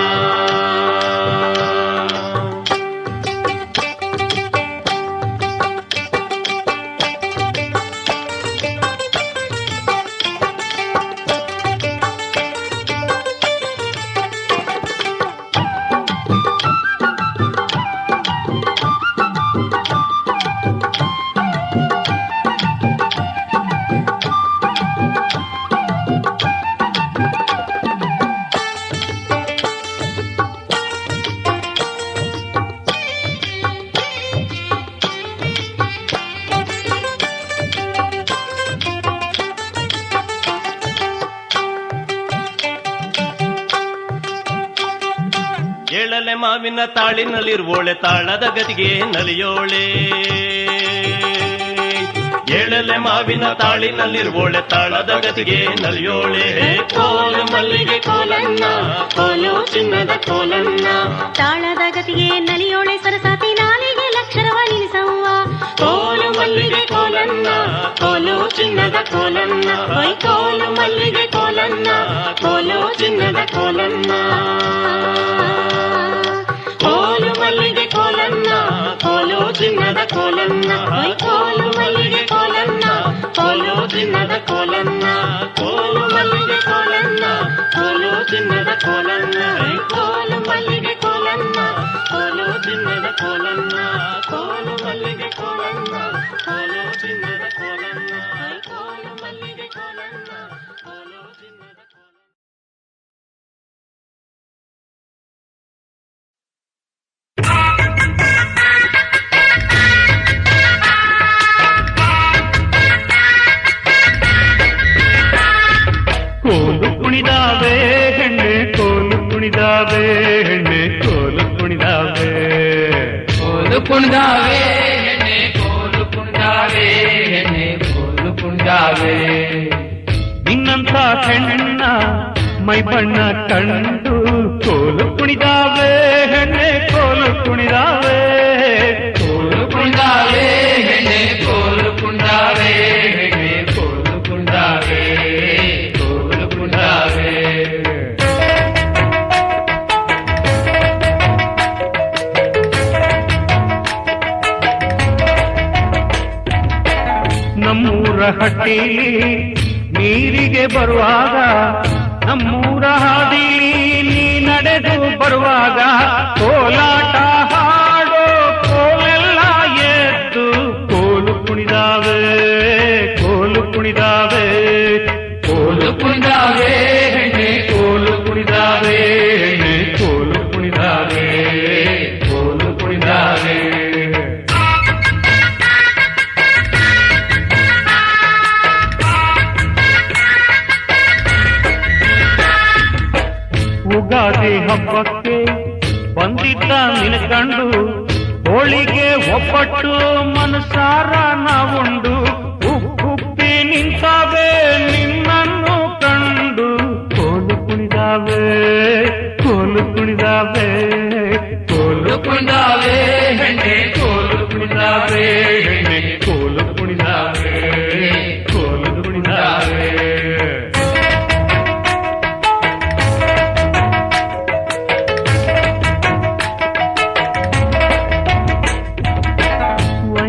ಏಳಲೆ ಮಾವಿನ ತಾಳಿನಲ್ಲಿರುವೋಳೆ ತಾಳದ ಗತಿಗೆ ನಲಿಯೋಳೆ. ಏಳಲೆ ಮಾವಿನ ತಾಳಿನಲ್ಲಿರುವೋಳೆ ತಾಳದ ಗತಿಗೆ ನಲಿಯೋಳೆ. ಕೋಲು ಮಲ್ಲಿಗೆ ಕೋಲನ್ನ ಕೋಲು ಚಿನ್ನದ ಕೋಲನ್ನ ತಾಳದ ಗತಿಗೆ ನಲಿಯೋಳೆ ಸರಸಾತಿ ನಾಲಿಗೆ ಲಕ್ಷರವ ನಿಲ್ಲಿಸವ್ವ. ಕೋಲು ಮಲ್ಲಿಗೆ ಕೋಲನ್ನ ಕೋಲು ಚಿನ್ನದ ಕೋಲನ್ನ ಕೋಲು ಮಲ್ಲಿಗೆ ಕೋಲನ್ನ ಕೋಲು ಚಿನ್ನದ ಕೋಲನ್ನ. ಕೋಲು ಮಲ್ಲಿಗೆ ಕೋಲನ್ನ ಕೋಲು ಚಿನ್ನದ ಕೋಲನ್ನ ಕೋಲು ಮಲ್ಲಿಗೆ ಕೋಲನ್ನ ಕೋಲು ಚಿನ್ನದ ಕೋಲನ್ನ ಕೋಲು ಮಲ್ಲಿಗೆ ಕೋಲನ್ನ ಕೋಲು ಚಿನ್ನದ ಕೋಲನ್ನ ಕೋಲು ಮಲ್ಲಿಗೆ ಕೋಲನ್ನ ಕೋಲು ಚಿನ್ನದ ಕೋಲನ್ನ ಕೋಲು ಮಲ್ಲಿಗೆ ಕೋಲನ್ನ ಕೋಲು ಚಿನ್ನದ ಕೋಲನ್ನ ಕೋಲು ಮಲ್ಲಿಗೆ ಕೋಲನ್ನ ಕೋಲು ಚಿನ್ನದ ಕೋಲನ್ನ. ಕೋಲು ಕುಣಿದಾವೆ ಹೆಣ್ಣೆ ಕೋಲು ಕುಣಿದಾವೆ ಹೆಣ್ಣೆ ಕೋಲು ಕುಣಿದಾವೆ. ಕೋಲು ಕುಣಿದಾವೆ ಹೆಣ್ಣೆ ಕೋಲು ಕುಣಿದಾವೆ ಹೆಣ್ಣೆ ಕೋಲು ಕುಣಿದಾವೆ. ನಿನ್ನಂಥ ಹೆಣ್ಣ ಮೈ ಬಣ್ಣ ಕಂಡು ಕೋಲು ಕುಣಿದಾವೆ ಹೆಣ್ಣೆ ಕೋಲು ಕುಣಿದಾವೆ. ಕೋಲು ಕುಣಿದಾವೆ ಹೆಣ್ಣೆ ಕೋಲು ಕುಣಿದಾವೆ ಹೆಣ್ಣೆ ಕೋಲು ಕುಣಿದಾವೆ ಕೋಲು ಕುಣಿದಾವೆ. ನಮ್ಮೂರ ಹಟ್ಟಿಲಿ ನೀರಿಗೆ ಬರುವಾಗ ನಮ್ಮೂರ ಹಾದಿಲಿ ನೀ ನಡೆದು ಬರುವಾಗ ಕೋಲಾಟ ಹಾಡೋ ಕೋಲೆಲ್ಲ ಎದ್ದು ಕೋಲು ಕುಣಿದಾವೆ ಕೋಲು ಕುಣಿದಾವೆ ಕೋಲು ಕುಣಿದಾವೆ ಹೆಣ್ಣೆ ಕೋಲು ಕುಣಿದಾವೆ ಹೆಣ್ಣೆ ಕೋಲು ಕುಣಿದಾವೆ ಕೋಲು ಕುಣಿದಾವೆ. ಉಗಾದಿ ಹಬ್ಬಕ್ಕೆ ಬಂದಿದ್ದ ನಿನಕಂಡು ಹೋಳಿಗೆ ಒಬ್ಬಟ್ಟು ಮನಸಾರ ನಾವುಂಡು ಉಪ್ಪಿ ನಿಂತಾವೆ ನಿನ್ನನ್ನು ಕಂಡು ಕೋಲು ಕುಣಿದಾವೆ ಕೋಲು ಕುಣಿದಾವೆ ಕೋಲು ಕುಣಿದಾವೆ ಹೆಣ್ಣೆ ಕೋಲು ಕುಣಿದಾವೆ ಹೆಣ್ಣೆ ಕೋಲು ಕುಣಿದಾವೆ ಕೋಲು ಕುಣಿದಾವೆ.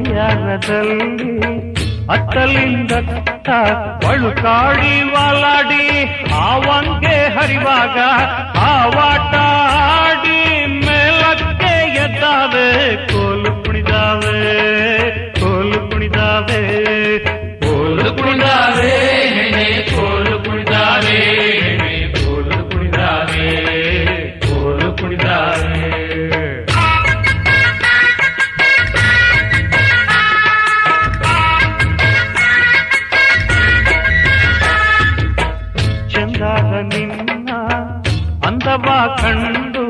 ವಯ್ಯಾರದಲ್ಲಿ ಅತ್ತಲಿಂದತ್ತ ಬಳುಕಾಡಿ ವಾಲಾಡಿ ಆವಂಗೆ ಹರಿವಾಗ ಆವಾಟ ಆಡಿ ಮೇಲಕ್ಕೆ ಎದ್ದಾವೆ ಕೋಲು ಕುಣಿದಾವೆ ಕೋಲು ಕುಣಿದಾವೆ ಕೋಲು ಕುಣಿದಾವೆ ಹೆಣ್ಣೆ ಕೋಲು ಕುಣಿದಾವೆ ಹೆಣ್ಣೆ ಕೋಲು ಕುಣಿದಾವೆ ಕೋಲು ಕುಣಿದಾವೆ. ಚಂದಾದ ನಿನ್ನ ಅಂದವ ಕಂಡು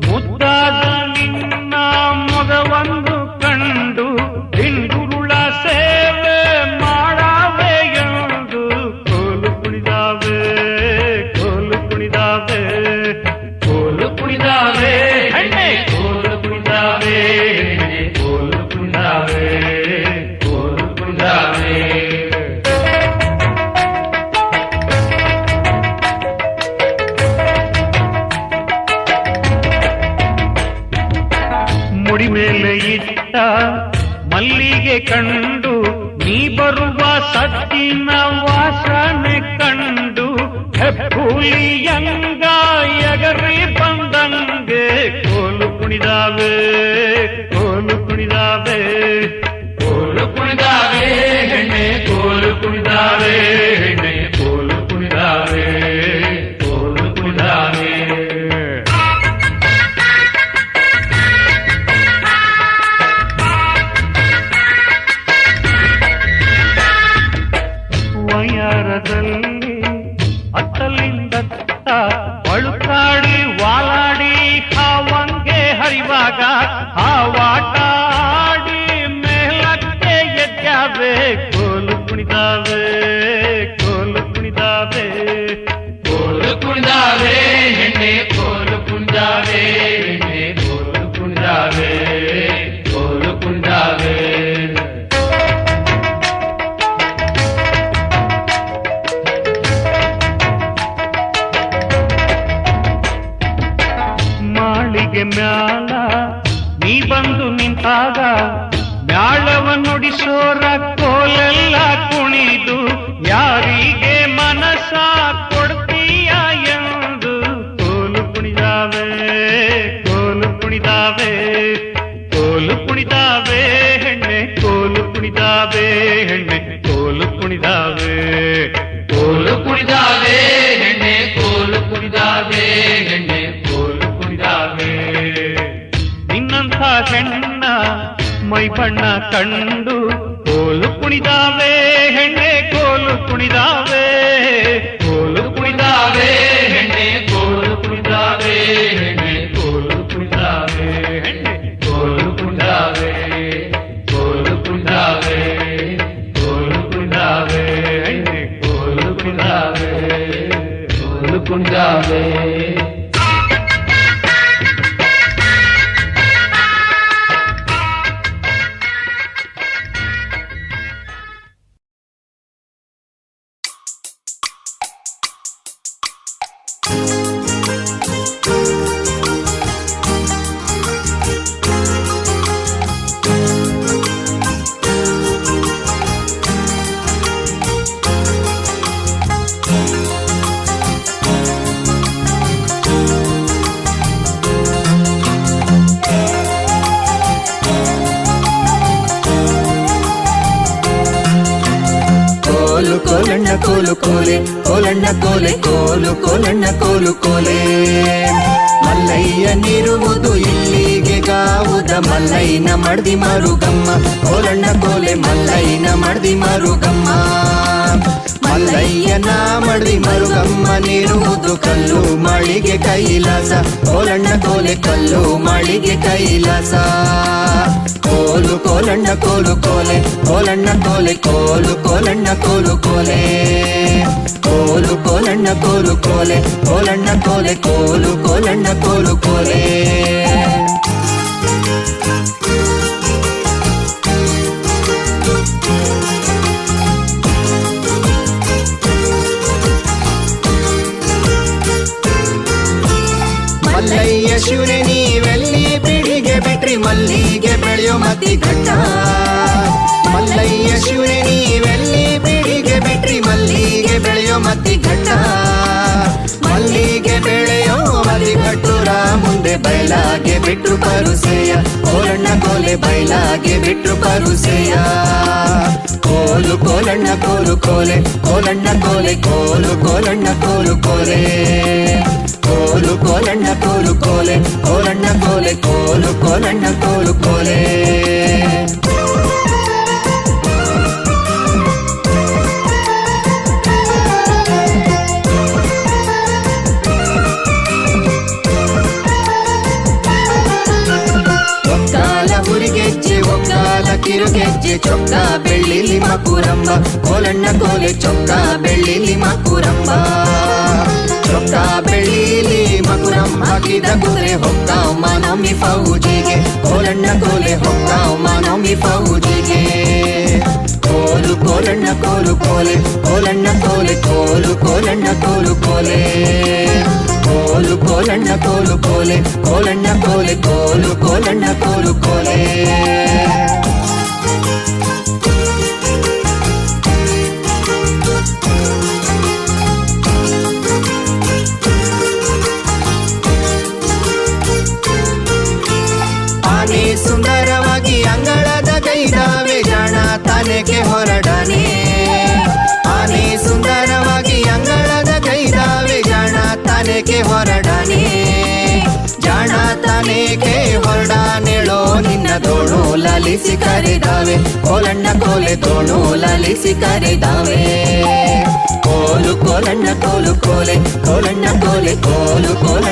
ಮುದ್ದಾದ ನಿನ್ನ ಮುಡಿ ಮೇಲೆ ಇಟ್ಟ ಮಲ್ಲಿಗೆ ಕಂಡು ನೀ ಬರುವ ಸತ್ತಿನ ವಾಸನೆ ಕಂಡು ಹೆಪ್ಪುಲಿಯಂಗ ಎಗರಿ ಬಂದಂಗೆ ಕೋಲು ಕುಣಿದಾವೆ ಕೋಲು ಕುಣಿದಾವೆ ಕೋಲು ಕುಣಿದಾವೆ ಹೆಣ್ಣೆ ಕೋಲು ಕುಣಿದಾವೆ ಹೆಣ್ಣೆ ಕೋಲು ಕುಣಿದಾವೆ ಕೋಲು ಕುಣಿದಾವೆ. ವಯರದಲ್ಲಿ ಅತ್ತಲಿಂದತ್ತ ಬಳುಕಾಡಿ ವಾಲಾಡಿ ಹಾವಂಗೆ ಹರಿವಾಗ ಹಾವಾಟ ಆಡಿ ಮೇಲಕ್ಕೆ ಎದ್ದಾವೆ ಕೋಲು ಕುಣಿದಾವೆ ಕೋಲು ಕುಣಿದಾವೆ ಕೋಲು ಕುಣಿದಾವೆ ಹೆಣ್ಣೆ ಕೋಲು ಕುಣಿದಾವೆ ಹೆಣ್ಣೆ ಕೋಲು ಕುಣಿದಾವೆ ಕೋಲು ಕುಣಿದಾವೆ. ಮಾಳಿಗೆ ಮ್ಯಾಲ ನೀ ಬಂದು ನಿಂತಾಗ ಮ್ಯಾಳವ ನುಡಿಸೋರ ಕೋಲೆಲ್ಲ ಕುಣಿದು ಯಾರಿಗೆ ಮನಸ ಕೊಡ್ತೀಯ ಎಂದು ಕೋಲು ಕುಣಿದಾವೆ ಕೋಲು ಕುಣಿದಾವೆ ಕೋಲು ಕುಣಿದಾವೆ ಹೆಣ್ಣೆ ಕೋಲು ಕುಣಿದಾವೆ ಹೆಣ್ಣೆ ಕೋಲು ಕುಣಿದಾವೆ ಕೋಲು ಕುಣಿದಾವೆ ಹೆಣ್ಣೆ ಕೋಲು ಕುಣಿದಾವೆ ಹೆಣ್ಣೆ ಕೋಲು ಕುಣಿದಾವೆ. ನಿನ್ನಂಥ ಹೆಣ್ಣ ಮೈ ಬಣ್ಣ ಕಂಡು ಕೋಲು ಕುಣಿದಾವೆ ಹೆಣ್ಣೆ ಕೋಲು ಕುಣಿದಾವೆ ಕೋಲು ಕುಣಿದಾವೆ ಹೆಣ್ಣೆ ಕೋಲು ಕುಣಿದಾವೆ ಹೆಣ್ಣೆ ಕೋಲು ಕುಣಿದಾವೆ ಹೆಣ್ಣೆ ಕೋಲು ಕುಣಿದಾವೆ ಕೋಲು ಕುಣಿದಾವೆ ಕೋಲು ಕುಣಿದಾವೆ ಹೆಣ್ಣೆ ಕೋಲು ಕುಣಿದಾವೆ ಕೋಲು ಕುಣಿದಾವೆ. ಕೋಲಣ್ಣ ಕೋಲು ಕೋಲೆ ಕೋಲಣ್ಣ ಕೋಲೆ ಕೋಲು ಕೋಲಣ್ಣ ಕೋಲು ಕೋಲೆ. ಮಲ್ಲಯ್ಯನಿರುವುದು ಇಲ್ಲಿಗೆ ಗಾವುದ ಮಲ್ಲಯ್ಯನ ಮಡ್ದಿ ಮರುಗಮ್ಮ ಕೋಲಣ್ಣ ಕೋಲೆ ಮಲ್ಲಯ್ಯನ ಮಡ್ದಿ ಮರುಗಮ್ಮ. ಮಲ್ಲಯ್ಯನ ಮಡ್ದಿ ಮರುಗಮ್ಮನಿರುವುದು ಕಲ್ಲು ಮಳಿಗೆ ಕೈಲಾಸ ಕೋಲಣ್ಣ ಕೋಲೆ ಕಲ್ಲು ಮಳಿಗೆ ಕೈಲಾಸ. ಕೋಲು ಕೋಲಣ್ಣ ಕೋಲು ಕೋಲೆ ಕೋಲಣ್ಣ ಕೋಲೆ ಕೋಲು ಕೋಲಣ್ಣ ಕೋಲು ಕೋಲೆ. ಕೋಲು ಕೋಲಣ್ಣ ಕೋಲು ಕೋಲೆ ಕೋಲಣ್ಣ ಕೋಲೆ ಕೋಲು ಕೋಲಣ್ಣ ಕೋಲು ಕೋಲೆ. ಮಲ್ಲಯ್ಯ ಶಿವನೇ ನೀವೆಲ್ಲಿ ಬಿಡಿಗೆ ಬಿಟ್ರಿ ಮಲ್ಲಿಗೆ ಬೆಳೆಯೋ ಮತಿ ಘಟ್ಟ. ಮಲ್ಲಯ್ಯ ಶಿವನೇ ನೀವೆಲ್ಲಿ ಬಿಡಿಗೆ ಬಿಟ್ರಿ ಮಲ್ಲಿಗೆ ಬೆಳೆಯೋ ಮತಿ ಘಟ್ಟ. ಮಲ್ಲಿಗೆ ಬೆಳೆಯೋ ಮತಿ ಘಟ್ಟುರ ಮುಂದೆ ಬಯಲಾಗೆ ಬಿಟ್ರು ಪರುಸೆಯ ಕೋಲಣ್ಣ ಕೋಲೆ ಬಯಲಾಗೆ ಬಿಟ್ರು ಪರುಸೆಯ. ಕೋಲು ಕೋಲಣ್ಣ ಕೋಲು ಕೋಲೆ ಕೋಲಣ್ಣ ಕೋಲೆ ಕೋಲು ಕೋಲಣ್ಣ ಕೋಲು ಕೋಲೆ. ಕೋಲು ಕೋಲಣ್ಣ ಕೋಲು ಕೋಲೆ ಕೋಲಣ್ಣ ಕೋಲೆ ಕೋಲು ಕೋಲಣ್ಣ ಕೋಲು ಕೋಲೆ. ಒಕ್ಕಾಲ ಹುರಿಗೆಜ್ಜೆ ಒಕ್ಕಾಲ ಕಿರುಗೆಜ್ಜೆ ಚೊಕ್ಕ ಬೆಳ್ಳಿಲಿ ಮಕುರಂಬ ಕೋಲಣ್ಣ ಕೋಲೆ ಚೊಕ್ಕ ಬೆಳ್ಳಿಲಿ ಮಕುರಂಬ. ಚೊಕ್ಕ ಬೆಳ್ಳಿಲಿ ಮಕುರಂ ಹಾಕಿದ ಕುದುರೆ ಹೊಕ್ಕಾವ್ ಮಾನೊಮ್ಮಿ ಫೌಜಿಗೆ ಕೋಲಣ್ಣ ಕೋಲೆ ಹೊಕ್ಕಾವ್ ಮಾನೊಮ್ಮಿ ಫೌಜಿಗೆ. ಕೋಲು ಕೋಲಣ್ಣ ಕೋಲು ಕೋಲೆ ಕೋಲಣ್ಣ ಕೋಲೆ ಕೋಲು ಕೋಲಣ್ಣ ಕೋಲು ಕೋಲೆ. ಕೋಲು ಕೋಲಣ್ಣ ಕೋಲು ಕೋಲೆ ಕೋಲಣ್ಣ ಕೋಲೆ ಕೋಲು ಕೋಲಣ್ಣ ಕೋಲು ಕೋಲೆ ಆನೆ ಸುಂದರವಾಗಿ ಅಂಗಳದ ಗೈದಾವೆ ಜಾಣ ತಾನೆಗೆ ಹೊರಡಾನೆ ಆನೆ ಸುಂದರವಾಗಿ ಅಂಗಳದ ಗೈದಾವೆ ಜಾಣ ತಾನೆಗೆ ಹೊರಡಾನೆ ಜಾಣ ತಾನೆಗೆ ಹೊರಡಾನೆಳೋ ನಿನ್ನ ದೋಣು ಲಲಿಸಿ ಕರೆದಾವೆ ಕೋಲಣ್ಣ ಕೋಲೆ ದೋಣು ಲಲಿಸಿ ಕರೆದಾವೆ ಕೋಲು ಕೋಲಣ್ಣ ಕೋಲು ಕೋಲೆ ಕೋಲಣ್ಣ ಕೋಲೆ ಕೋಲು ಕೋಲ